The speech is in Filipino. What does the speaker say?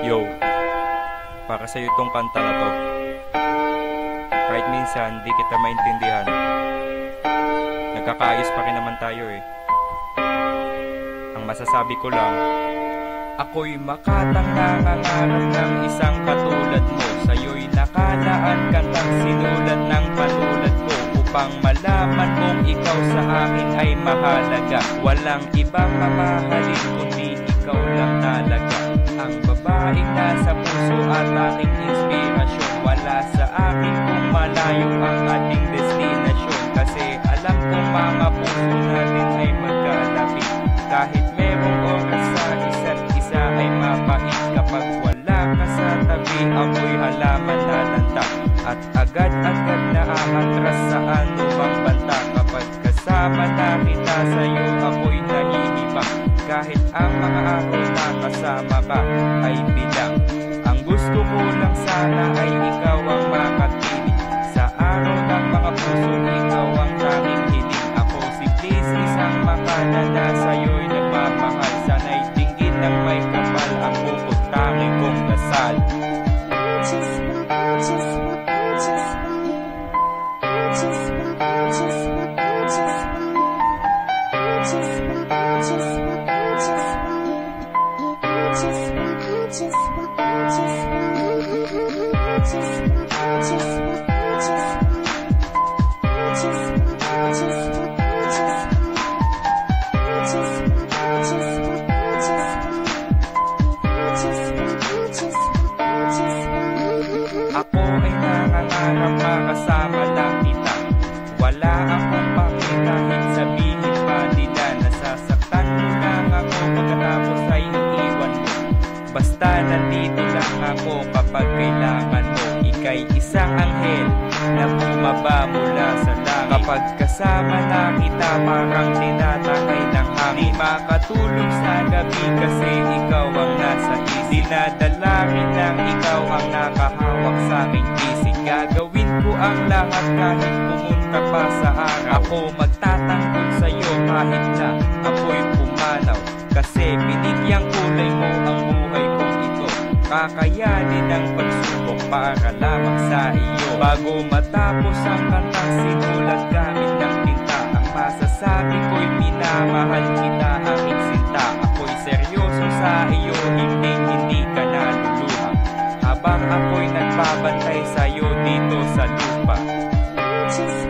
Yo, para sa'yo itong kanta na to. Kahit minsan di kita maintindihan, nagkakaayos pa rin naman tayo eh. Ang masasabi ko lang, ako'y makatang nangangarap ng isang katulad mo. Sa'yo'y nakalaan kantang sinulat ng patulad ko, upang malaman mong ikaw sa akin ay mahalaga. Walang ibang mamahalin kundi ikaw lang talaga. Ang babaeng nasa puso at aking inspirasyon. Wala sa akin kung malayo ang ating destinasyon, kasi alam kong mga puso natin ay magkalapit. Kahit merong oras sa isa't isa ay mapait. Kapag wala ka sa tabi, ako'y halaman na lantak, at agad-agad na aatras sa anumang banta. Kapag kasama na kita sa'yo, ako'y nahihibak. Kahit ang mga araw na kasama ka ay bilang. Ang gusto ko lang sana ay ikaw ang makapiling. Sa araw ng mga puso, ikaw ang tanging hiling. Ako si Please, isang makana na sa'yo'y nagmamahal. Sana'y tingin ng may kapal ang bukod tanging kong dasal. Ako ay nangangarap makasama lang kita. Wala akong pake kahit sabihin pa nila. Nasasaktan mo lang ako pagkatapos ay iiwan mo. Basta nandito lang ako kapag kailangan mo. Ika'y isang anghel na bumaba mula sa langit. Kapag kasama na kita, parang tinatakay ng hangin. Makatulog sa gabi kasi ikaw ang nasa isip. Dinadalangin lang ikaw ang nakahawak sa aking isip. Gagawin ko ang lahat kahit pumunta pa sa araw. Ako magtatanggol sa'yo kahit na ako'y pumanaw, kasi binigyang kulay mo ang buhay kong ito. Kakayanin ang pagsubok para lamang sa iyo. Bago matapos ang kantang sinulat gamit ng tinta, ang masasabi ko'y minamahal kita, aking sinta. Ako'y seryoso sa iyo, hindi ka naluluha, habang ako'y nagbabantay sa'yo dito sa lupa. Just